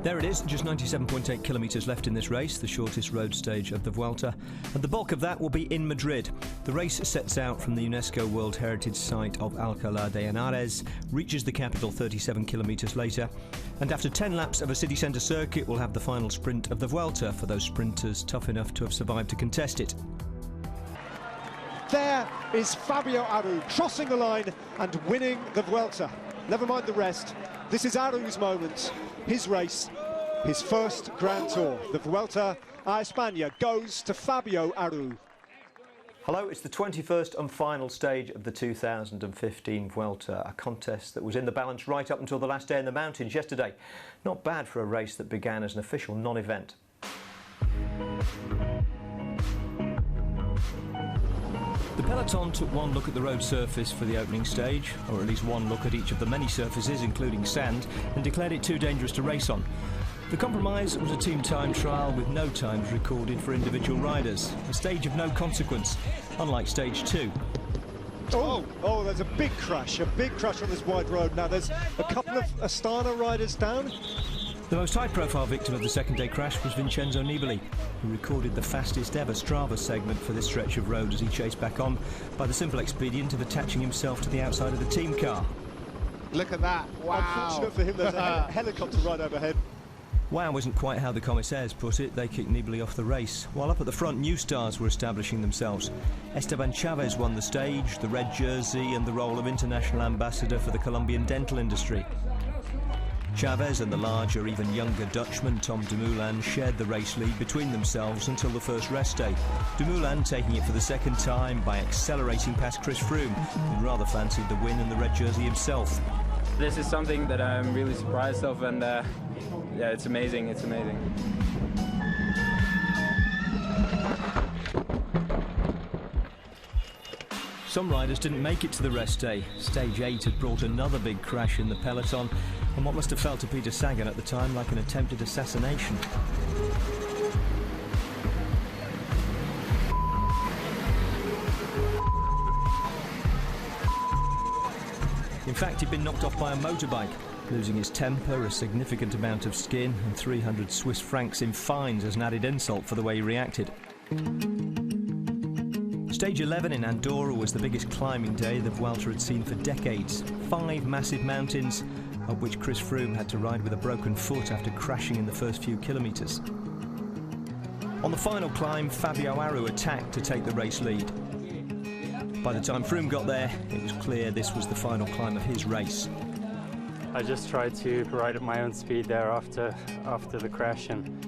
There it is, just 97.8 kilometres left in this race, the shortest road stage of the Vuelta, and the bulk of that will be in Madrid. The race sets out from the UNESCO World Heritage Site of Alcalá de Henares, reaches the capital 37 kilometres later, and after 10 laps of a city centre circuit will have the final sprint of the Vuelta for those sprinters tough enough to have survived to contest it. There is Fabio Aru crossing the line and winning the Vuelta. Never mind the rest. This is Aru's moment, his race, his first Grand Tour. The Vuelta a España goes to Fabio Aru. Hello, it's the 21st and final stage of the 2015 Vuelta, a contest that was in the balance right up until the last day in the mountains yesterday. Not bad for a race that began as an official non-event. The peloton took one look at the road surface for the opening stage, or at least one look at each of the many surfaces, including sand, and declared it too dangerous to race on. The compromise was a team time trial with no times recorded for individual riders, a stage of no consequence, unlike stage 2. Oh, there's a big crash on this wide road. Now there's a couple of Astana riders down. The most high-profile victim of the second-day crash was Vincenzo Nibali, who recorded the fastest-ever Strava segment for this stretch of road as he chased back on by the simple expedient of attaching himself to the outside of the team car. Look at that, wow. Unfortunate for him, there's a helicopter right overhead. Wow isn't quite how the commissaires put it. They kicked Nibali off the race, while up at the front new stars were establishing themselves. Esteban Chavez won the stage, the red jersey and the role of international ambassador for the Colombian dental industry. Chavez and the larger, even younger Dutchman Tom Dumoulin shared the race lead between themselves until the first rest day. Dumoulin taking it for the second time by accelerating past Chris Froome, who rather fancied the win and the red jersey himself. This is something that I'm really surprised of, and yeah, it's amazing, it's amazing. Some riders didn't make it to the rest day. Stage 8 had brought another big crash in the peloton, and what must have felt to Peter Sagan at the time like an attempted assassination. In fact, he'd been knocked off by a motorbike, losing his temper, a significant amount of skin, and 300 Swiss francs in fines as an added insult for the way he reacted. Stage 11 in Andorra was the biggest climbing day the Vuelta had seen for decades. 5 massive mountains, up which Chris Froome had to ride with a broken foot after crashing in the first few kilometres. On the final climb, Fabio Aru attacked to take the race lead. By the time Froome got there, it was clear this was the final climb of his race. I just tried to ride at my own speed there after the crash, and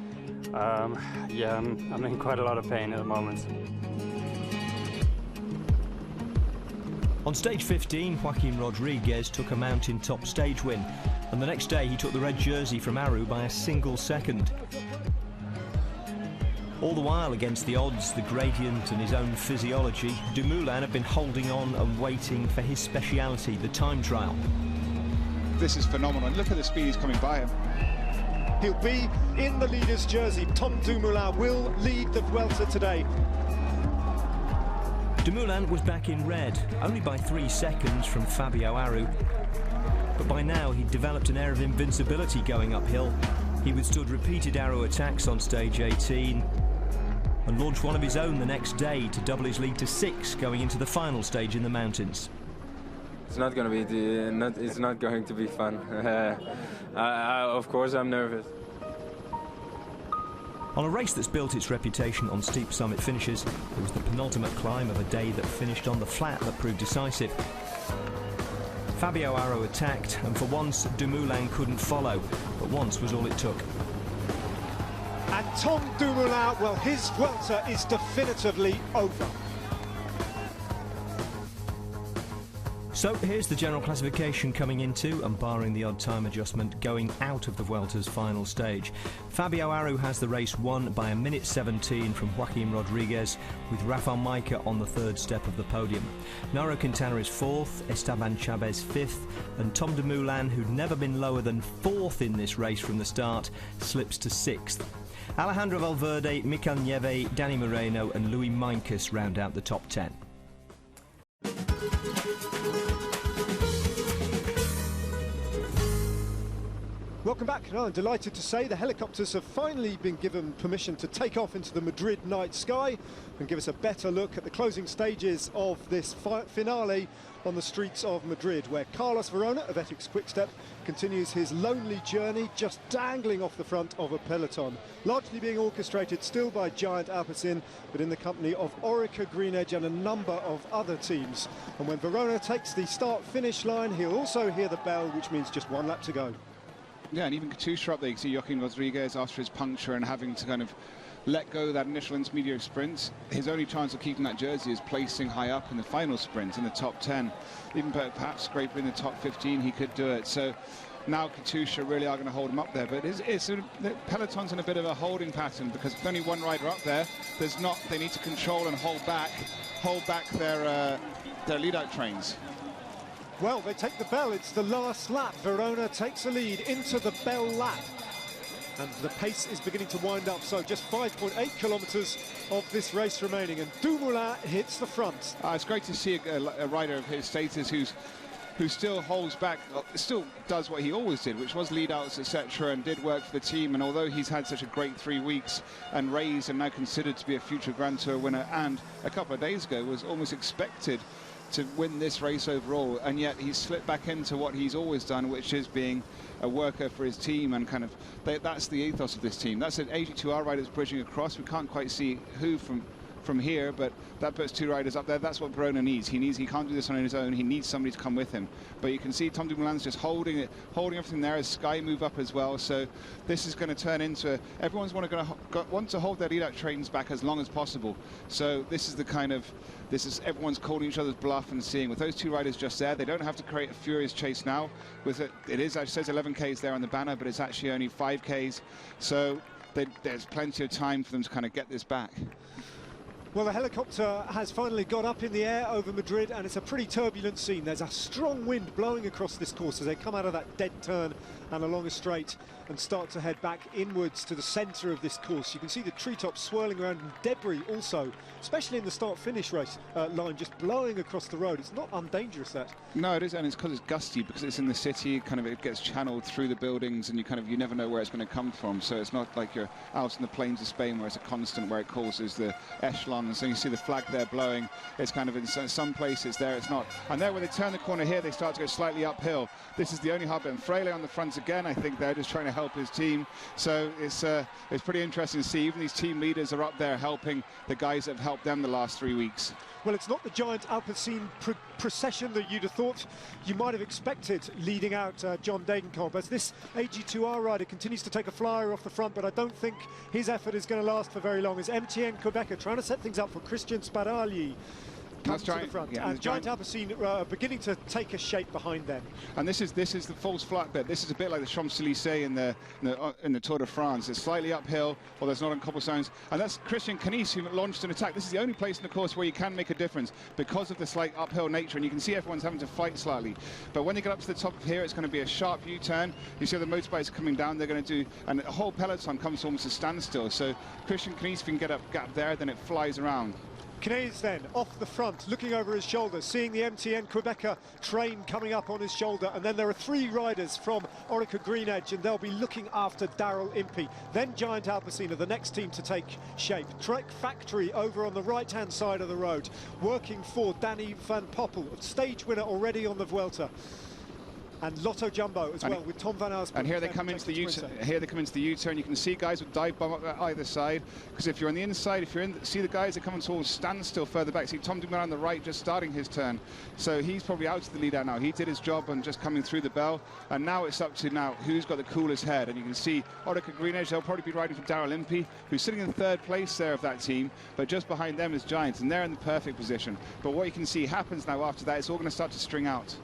yeah, I'm in quite a lot of pain at the moment. On stage 15, Joaquim Rodriguez took a mountain-top stage win, and the next day he took the red jersey from Aru by a single second. All the while, against the odds, the gradient and his own physiology, Dumoulin had been holding on and waiting for his speciality, the time trial. This is phenomenal, and look at the speed he's coming by him. He'll be in the leader's jersey. Tom Dumoulin will lead the Vuelta today. Dumoulin was back in red, only by 3 seconds from Fabio Aru. But by now he'd developed an air of invincibility going uphill. He withstood repeated Aru attacks on stage 18 and launched one of his own the next day to double his lead to 6 going into the final stage in the mountains. It's not going to be fun. Of course I'm nervous. On a race that's built its reputation on steep summit finishes, it was the penultimate climb of a day that finished on the flat that proved decisive. Fabio Aru attacked, and for once Dumoulin couldn't follow, but once was all it took. And Tom Dumoulin, well, his Vuelta is definitively over. So here's the general classification coming into, and barring the odd time adjustment, going out of the Vuelta's final stage. Fabio Aru has the race won by 1:17 from Joaquim Rodriguez, with Rafael Majka on the 3rd step of the podium. Nairo Quintana is 4th, Esteban Chavez 5th, and Tom Dumoulin, who'd never been lower than 4th in this race from the start, slips to 6th. Alejandro Valverde, Mikel Nieve, Danny Moreno and Louis Meintjes round out the top 10. Welcome back. No, I'm delighted to say the helicopters have finally been given permission to take off into the Madrid night sky and give us a better look at the closing stages of this finale on the streets of Madrid, where Carlos Verona of Ethics Quickstep continues his lonely journey, just dangling off the front of a peloton, largely being orchestrated still by Giant Alpecin, but in the company of Orica Green Edge and a number of other teams. And when Verona takes the start-finish line, he'll also hear the bell, which means just one lap to go. Yeah, and even Katusha up there, you can see Joaquin Rodriguez after his puncture and having to kind of let go of that initial intermediate sprint. His only chance of keeping that jersey is placing high up in the final sprint in the top 10. Even perhaps scraping in the top 15, he could do it. So now Katusha really are going to hold him up there. But the peloton's in a bit of a holding pattern because with only one rider up there, they need to control and hold back their lead-out trains. Well, they take the bell. It's the last lap. Verona takes a lead into the bell lap. And the pace is beginning to wind up. So just 5.8 kilometres of this race remaining. And Dumoulin hits the front. It's great to see a rider of his status who still holds back, still does what he always did, which was lead outs, etc., and did work for the team. And although he's had such a great 3 weeks and raised and now considered to be a future Grand Tour winner, and a couple of days ago was almost expected to win this race overall, and yet he's slipped back into what he's always done, which is being a worker for his team, and kind of that's the ethos of this team. That's an AG2R rider that's bridging across. We can't quite see who from here, but that puts 2 riders up there. That's what Verona needs. He can't do this on his own. He needs somebody to come with him. But you can see Tom Dumoulin's just holding everything there as Sky move up as well. So this is going to turn into everyone's want to hold their lead-out trains back as long as possible. So this is everyone's calling each other's bluff and seeing. With those 2 riders just there, they don't have to create a furious chase now. It says 11 Ks there on the banner, but it's actually only 5 Ks. So there's plenty of time for them to kind of get this back. Well, the helicopter has finally got up in the air over Madrid, and it's a pretty turbulent scene. There's a strong wind blowing across this course as they come out of that dead turn and along a straight and start to head back inwards to the centre of this course. You can see the treetops swirling around and debris also, especially in the start-finish race line, just blowing across the road. It's not undangerous, that. No, it is, and it's because it's gusty, because it's in the city, it gets channeled through the buildings, and you never know where it's going to come from. So it's not like you're out in the plains of Spain where it's a constant, where it causes the echelon. So you see the flag there blowing. It's kind of in some places there it's not. And there, when they turn the corner here, they start to go slightly uphill. This is the only hub, and Freire on the front again. I think they're just trying to help his team. So it's pretty interesting to see. Even these team leaders are up there helping the guys that have helped them the last 3 weeks. Well, it's not the Giant Alpecin procession that you'd have thought you might have expected leading out John Degenkolb, as this AG2R rider continues to take a flyer off the front, but I don't think his effort is going to last for very long, as MTN Quebec are trying to set things up for Christian Sparagli. Comes to the front, and Giant Alpecin beginning to take a shape behind them. And this is the false flat bit. This is a bit like the Champs-Élysées in the Tour de France. It's slightly uphill, or there's not on cobblestones, and that's Christian Knies who launched an attack. This is the only place in the course where you can make a difference because of the slight uphill nature, and you can see everyone's having to fight slightly. But when they get up to the top of here, it's going to be a sharp U-turn. You see the motorbikes coming down. They're going to do, and the whole peloton comes to almost a standstill. So Christian Knies, if he can get up gap there, then it flies around. Knies then off the front, looking over his shoulder, seeing the MTN Quebecer train coming up on his shoulder, and then there are 3 riders from Orica Green Edge, and they'll be looking after Daryl Impey. Then Giant Alpecin are the next team to take shape. Trek Factory over on the right-hand side of the road, working for Danny van Poppel, stage winner already on the Vuelta. And Lotto Jumbo as well, with Tom van Arsdorff. And here they come into the U-turn. Here they come into the U-turn. You can see guys with dive bomb up either side, because if you're on the inside, see the guys that come to a standstill further back. See Tom Dumoulin on the right, just starting his turn. So he's probably out to the lead out now. He did his job and just coming through the bell. And now it's up to who's got the coolest head. And you can see Orica Green Edge. They'll probably be riding for Daryl Impey, who's sitting in 3rd place there of that team. But just behind them is Giant, and they're in the perfect position. But what you can see happens now after that, it's all going to start to string out.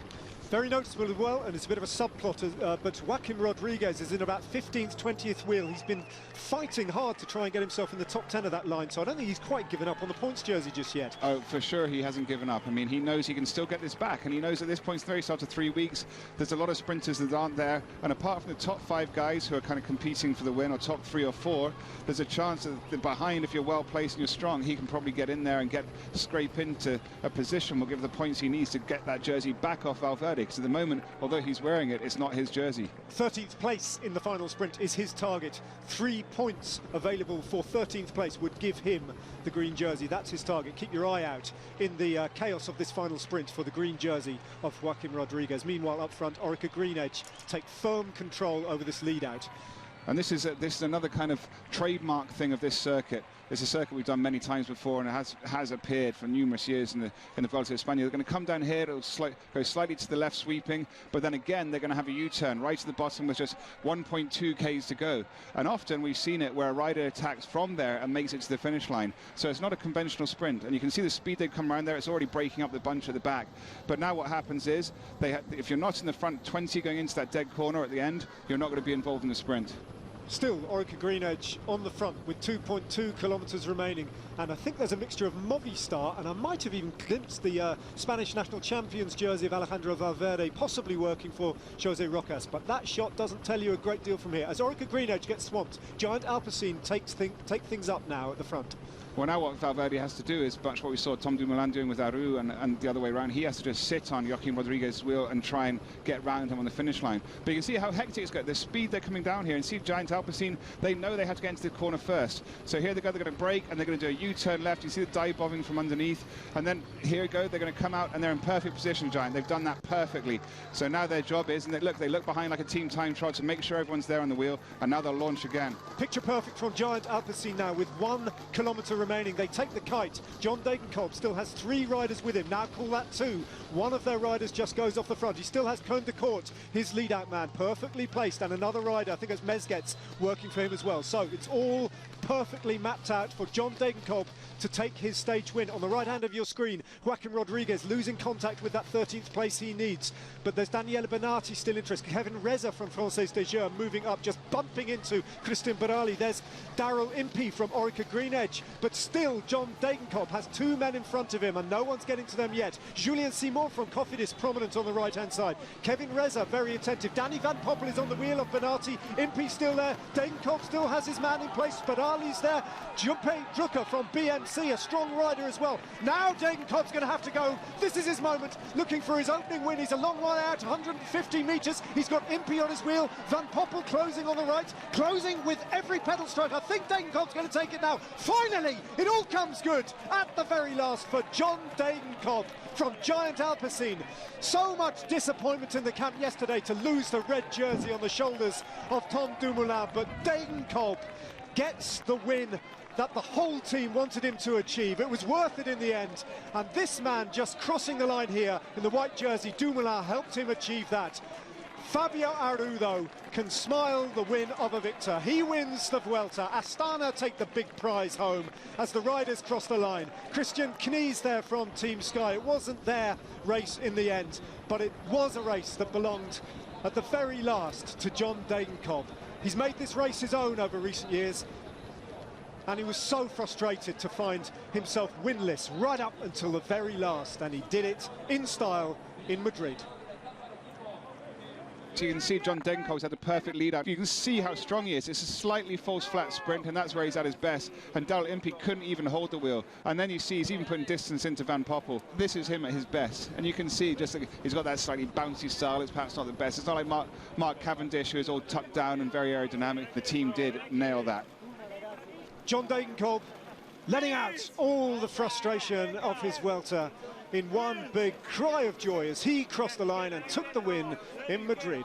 Very noticeable as well, and it's a bit of a subplot, but Joaquin Rodriguez is in about 15th, 20th wheel. He's been fighting hard to try and get himself in the top 10 of that line, so I don't think he's quite given up on the points jersey just yet. Oh, for sure he hasn't given up. I mean, he knows he can still get this back, and he knows at this point, after 3 weeks, there's a lot of sprinters that aren't there, and apart from the top 5 guys who are kind of competing for the win, or top 3 or 4, there's a chance that behind, if you're well placed and you're strong, he can probably get in there and scrape into a position, will give the points he needs to get that jersey back off Valverde. Valverde, because at the moment, although he's wearing it, it's not his jersey. 13th place in the final sprint is his target. 3 points available for 13th place would give him the green jersey. That's his target. Keep your eye out in the chaos of this final sprint for the green jersey of Joaquim Rodriguez. Meanwhile, up front, Orica Greenedge take firm control over this lead out. And this is another kind of trademark thing of this circuit. It's a circuit we've done many times before, and it has appeared for numerous years in the Vuelta a España. They're going to come down here, it'll go slightly to the left sweeping, but then again they're going to have a U-turn right to the bottom with just 1.2 k's to go. And often we've seen it where a rider attacks from there and makes it to the finish line. So it's not a conventional sprint, and you can see the speed they've come around there. It's already breaking up the bunch at the back. But now what happens is, if you're not in the front 20 going into that dead corner at the end, you're not going to be involved in the sprint. Still, Orica Greenedge on the front with 2.2 kilometres remaining, and I think there's a mixture of Movistar, and I might have even glimpsed the Spanish national champions jersey of Alejandro Valverde possibly working for Jose Rojas, but that shot doesn't tell you a great deal from here. As Orica Greenedge gets swamped, Giant Alpecin take things up now at the front. Well, now what Valverde has to do is much what we saw Tom Dumoulin doing with Aru and the other way around. He has to just sit on Joaquim Rodriguez's wheel and try and get round him on the finish line. But you can see how hectic it's got, the speed they're coming down here. And see Giant Alpecin, they know they have to get into the corner first. So here they're going to brake and they're going to do a U-turn left. You see the dive bobbing from underneath. And then here we go, they're going to come out and they're in perfect position, Giant. They've done that perfectly. So now their job is, and they look behind like a team time trial to make sure everyone's there on the wheel. And now they'll launch again. Picture perfect from Giant Alpecin now with 1 kilometre remaining. They take the kite. John Degenkolb still has 3 riders with him. Now call that 2. One of their riders just goes off the front. He still has Koen de Kort, his lead-out man, perfectly placed, and another rider, I think it's Mezgets, working for him as well. So it's all perfectly mapped out for John Degenkolb to take his stage win. On the right hand of your screen, Joaquim Rodriguez losing contact with that 13th place he needs. But there's Daniele Benatti still interested. Kevin Reza from Française des Jeux moving up, just bumping into Christian Barali. There's Daryl Impey from Orica Greenedge. But still, John Degenkolb has 2 men in front of him, and no one's getting to them yet. Julien Simon from Cofidis, prominent on the right-hand side. Kevin Reza, very attentive. Danny Van Poppel is on the wheel of Benatti. Impey still there. Degenkolb still has his man in place. Barali's there. Junpei Drucker from BMC, a strong rider as well. Now Degenkolb's going to have to go. This is his moment, looking for his opening win. He's a long way out, 150 metres. He's got Impey on his wheel. Van Poppel closing on the right, closing with every pedal stroke. I think Degenkolb's going to take it now. Finally, it all comes good at the very last for John Degenkolb from Giant Alpecin. So much disappointment in the camp yesterday to lose the red jersey on the shoulders of Tom Dumoulin, but Degenkolb gets the win that the whole team wanted him to achieve. It was worth it in the end, and this man just crossing the line here in the white jersey, Dumoulin, helped him achieve that. Fabio Aru, though, can smile the win of a victor. He wins the Vuelta. Astana take the big prize home as the riders cross the line. Christian Knies there from Team Sky. It wasn't their race in the end, but it was a race that belonged at the very last to John Degenkolb. He's made this race his own over recent years, and he was so frustrated to find himself winless right up until the very last, and he did it in style in Madrid. So you can see John Degenkolb's had the perfect lead out. You can see how strong he is. It's a slightly false flat sprint, and that's where he's at his best. And Daryl Impey couldn't even hold the wheel. And then you see he's even putting distance into Van Poppel. This is him at his best. And you can see just like he's got that slightly bouncy style. It's perhaps not the best. It's not like Mark Cavendish, who is all tucked down and very aerodynamic. The team did nail that. John Degenkolb letting out all the frustration of his Vuelta in one big cry of joy as he crossed the line and took the win in Madrid.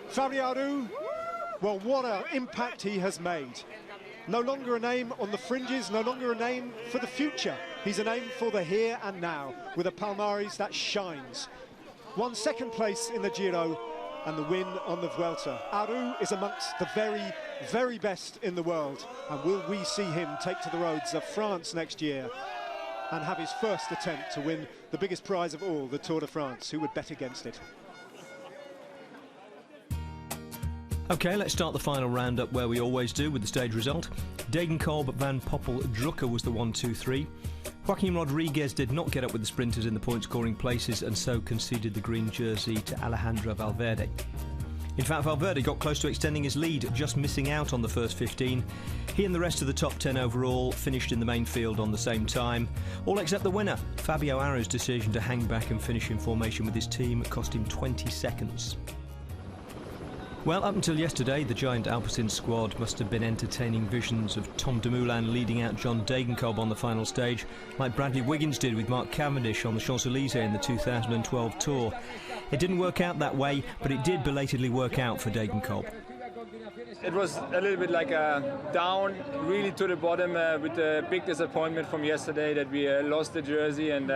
Fabio Aru, well, what an impact he has made. No longer a name on the fringes, no longer a name for the future. He's a name for the here and now, with a Palmares that shines. Won 2nd place in the Giro and the win on the Vuelta. Aru is amongst the very, very best in the world. And will we see him take to the roads of France next year and have his first attempt to win the biggest prize of all, the Tour de France? Who would bet against it? OK, let's start the final roundup where we always do with the stage result. Degenkolb, Van Poppel, Drucker was the 1-2-3. Joaquim Rodriguez did not get up with the sprinters in the point-scoring places and so conceded the green jersey to Alejandro Valverde. In fact, Valverde got close to extending his lead, just missing out on the first 15. He and the rest of the top 10 overall finished in the main field on the same time, all except the winner. Fabio Aru's decision to hang back and finish in formation with his team cost him 20 seconds. Well, up until yesterday, the giant Alpecin squad must have been entertaining visions of Tom Dumoulin leading out John Degenkolb on the final stage, like Bradley Wiggins did with Mark Cavendish on the Champs-Élysées in the 2012 Tour. It didn't work out that way, but it did belatedly work out for Degenkolb. It was a little bit like a down, really to the bottom, with the big disappointment from yesterday that we lost the jersey and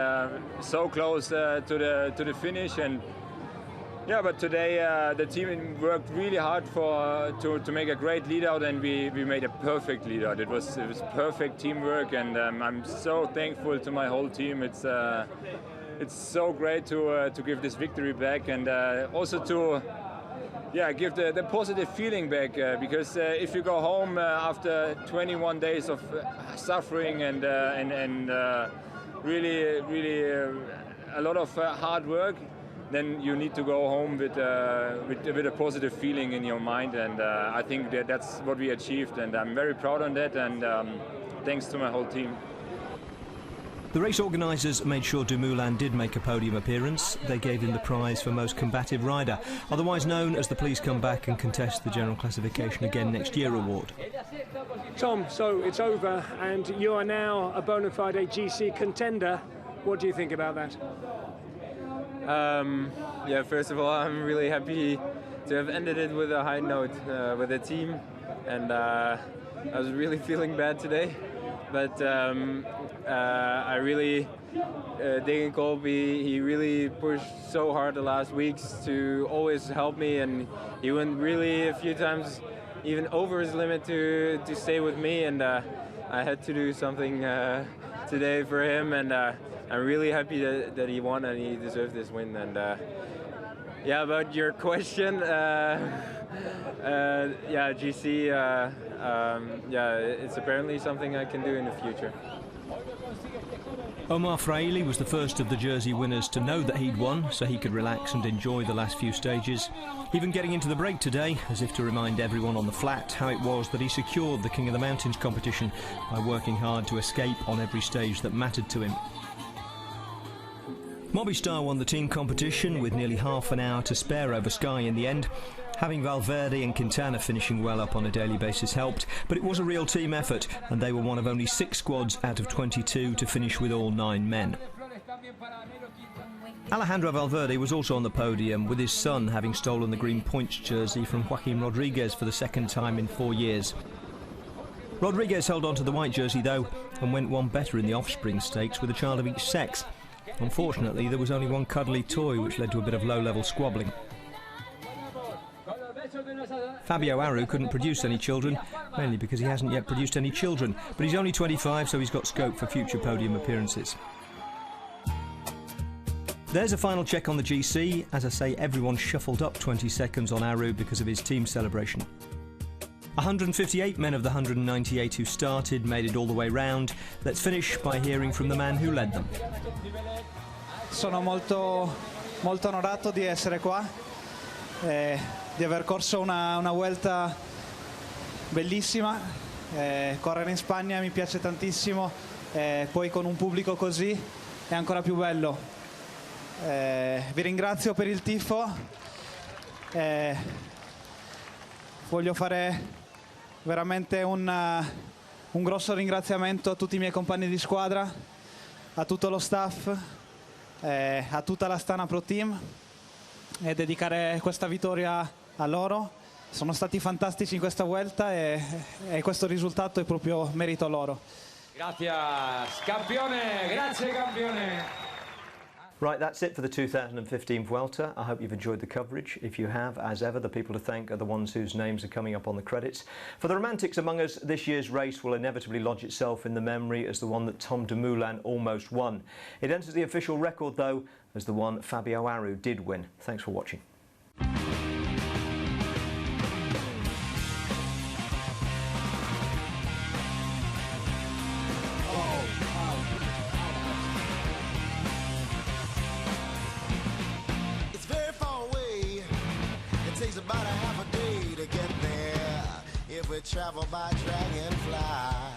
so close to the finish. And yeah, but today the team worked really hard to make a great lead out, and we made a perfect lead out. It was perfect teamwork, and I'm so thankful to my whole team. It's so great to give this victory back, and also to give the positive feeling back, because if you go home after 21 days of suffering and really a lot of hard work, then you need to go home with a positive feeling in your mind, and I think that's what we achieved, and I'm very proud on that, and thanks to my whole team. The race organisers made sure Dumoulin did make a podium appearance. They gave him the prize for most combative rider, otherwise known as the Please Come Back and Contest the General Classification Again Next Year award. Tom, so it's over and you are now a bona fide GC contender. What do you think about that? First of all, I'm really happy to have ended it with a high note with the team, and I was really feeling bad today, but I really Degenkolb, he really pushed so hard the last weeks to always help me, and he went really a few times even over his limit to stay with me, and I had to do something today for him, and I'm really happy that he won and he deserved this win. And about your question, GC, it's apparently something I can do in the future. Omar Fraile was the first of the jersey winners to know that he'd won, so he could relax and enjoy the last few stages. Even getting into the break today, as if to remind everyone on the flat how it was that he secured the King of the Mountains competition by working hard to escape on every stage that mattered to him. Movistar won the team competition with nearly half an hour to spare over Sky in the end. Having Valverde and Quintana finishing well up on a daily basis helped, but it was a real team effort, and they were one of only 6 squads out of 22 to finish with all 9 men. Alejandro Valverde was also on the podium, with his son having stolen the green points jersey from Joaquim Rodriguez for the second time in 4 years. Rodriguez held on to the white jersey though, and went one better in the Offspring Stakes with a child of each sex. Unfortunately, there was only one cuddly toy, which led to a bit of low-level squabbling. Fabio Aru couldn't produce any children, mainly because he hasn't yet produced any children, but he's only 25, so he's got scope for future podium appearances. There's a final check on the GC. As I say, everyone shuffled up 20 seconds on Aru because of his team celebration. 158 men of the 198 who started made it all the way round. Let's finish by hearing from the man who led them. Sono molto onorato di essere qua, di aver corso una Vuelta bellissima. Correre in Spagna mi piace tantissimo, poi con un pubblico così è ancora più bello. Vi ringrazio per il tifo. Voglio fare veramente un grosso ringraziamento a tutti i miei compagni di squadra, a tutto lo staff, a tutta l'Astana Pro Team, e dedicare questa vittoria a loro. Sono stati fantastici in questa Vuelta e questo risultato è proprio merito loro. Grazie campione, grazie campione. Right, that's it for the 2015 Vuelta. I hope you've enjoyed the coverage. If you have, as ever, the people to thank are the ones whose names are coming up on the credits. For the romantics among us, this year's race will inevitably lodge itself in the memory as the one that Tom Dumoulin almost won. It enters the official record, though, as the one Fabio Aru did win. Thanks for watching. It's very far away. It takes about a travel by dragonfly.